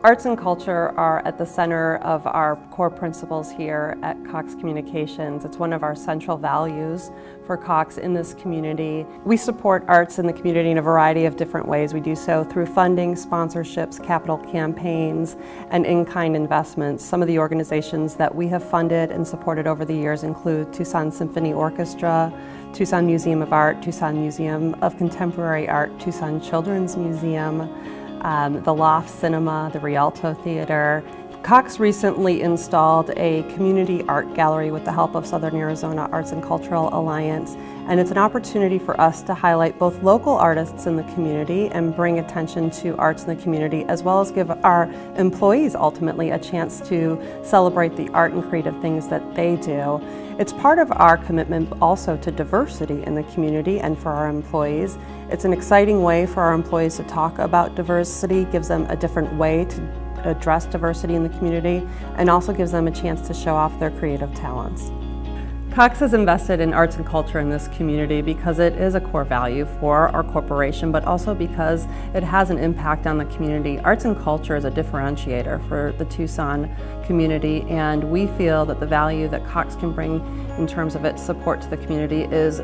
Arts and culture are at the center of our core principles here at Cox Communications. It's one of our central values for Cox in this community. We support arts in the community in a variety of different ways. We do so through funding, sponsorships, capital campaigns, and in-kind investments. Some of the organizations that we have funded and supported over the years include Tucson Symphony Orchestra, Tucson Museum of Art, Tucson Museum of Contemporary Art, Tucson Children's Museum, the Loft Cinema, the Rialto Theater. Cox recently installed a community art gallery with the help of Southern Arizona Arts and Cultural Alliance, and it's an opportunity for us to highlight both local artists in the community and bring attention to arts in the community, as well as give our employees ultimately a chance to celebrate the art and creative things that they do. It's part of our commitment also to diversity in the community and for our employees. It's an exciting way for our employees to talk about diversity, gives them a different way to address diversity in the community, and also gives them a chance to show off their creative talents. Cox has invested in arts and culture in this community because it is a core value for our corporation, but also because it has an impact on the community. Arts and culture is a differentiator for the Tucson community, and we feel that the value that Cox can bring in terms of its support to the community is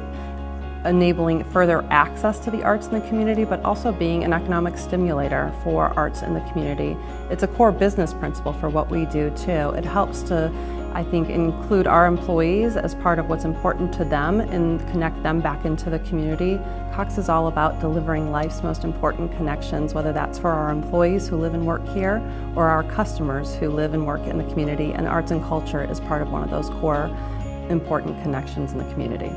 enabling further access to the arts in the community, but also being an economic stimulator for arts in the community. It's a core business principle for what we do too. It helps to, I think, include our employees as part of what's important to them and connect them back into the community. Cox is all about delivering life's most important connections, whether that's for our employees who live and work here or our customers who live and work in the community, and arts and culture is part of one of those core important connections in the community.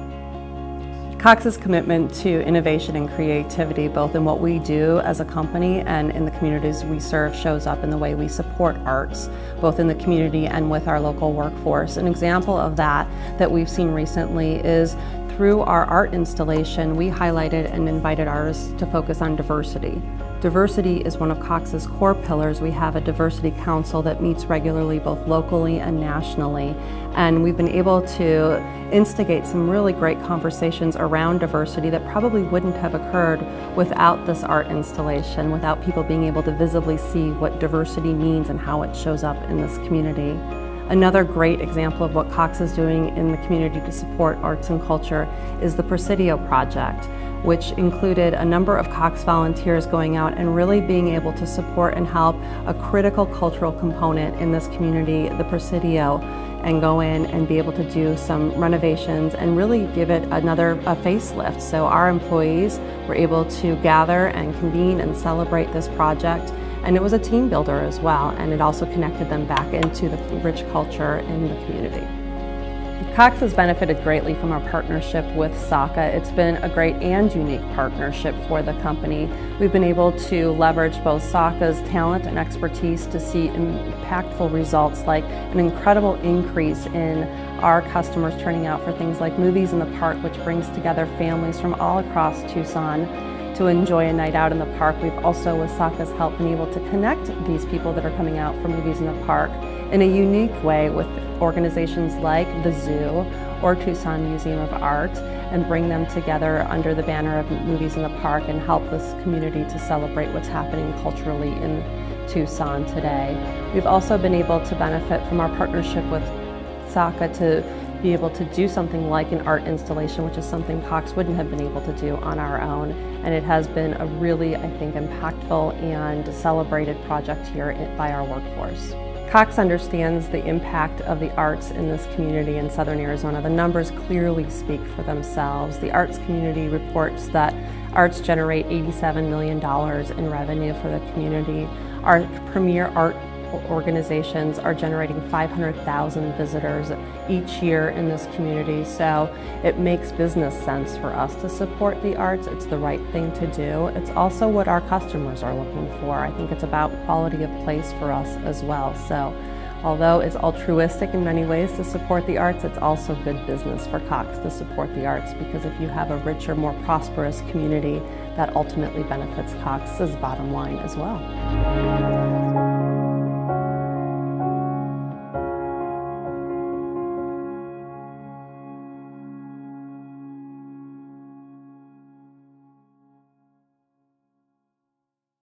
Cox's commitment to innovation and creativity, both in what we do as a company and in the communities we serve, shows up in the way we support arts, both in the community and with our local workforce. An example of that we've seen recently is through our art installation, we highlighted and invited artists to focus on diversity. Diversity is one of Cox's core pillars. We have a diversity council that meets regularly both locally and nationally, and we've been able to instigate some really great conversations around diversity that probably wouldn't have occurred without this art installation, without people being able to visibly see what diversity means and how it shows up in this community. Another great example of what Cox is doing in the community to support arts and culture is the Presidio Project, which included a number of Cox volunteers going out and really being able to support and help a critical cultural component in this community, the Presidio, and go in and be able to do some renovations and really give it a facelift. So our employees were able to gather and convene and celebrate this project. And it was a team builder as well, and it also connected them back into the rich culture in the community. Cox has benefited greatly from our partnership with SAACA. It's been a great and unique partnership for the company. We've been able to leverage both SAACA's talent and expertise to see impactful results, like an incredible increase in our customers turning out for things like Movies in the Park, which brings together families from all across Tucson to enjoy a night out in the park. We've also, with SAACA's help, been able to connect these people that are coming out for Movies in the Park in a unique way with organizations like the Zoo or Tucson Museum of Art, and bring them together under the banner of Movies in the Park and help this community to celebrate what's happening culturally in Tucson today. We've also been able to benefit from our partnership with SAACA to be able to do something like an art installation, which is something Cox wouldn't have been able to do on our own. And it has been a really, I think, impactful and celebrated project here by our workforce. Cox understands the impact of the arts in this community in Southern Arizona. The numbers clearly speak for themselves. The arts community reports that arts generate $87 million in revenue for the community. Our premier art organizations are generating 500,000 visitors each year in this community, so it makes business sense for us to support the arts. It's the right thing to do. It's also what our customers are looking for. I think it's about quality of place for us as well. So although it's altruistic in many ways to support the arts, it's also good business for Cox to support the arts, because if you have a richer, more prosperous community, that ultimately benefits Cox's bottom line as well.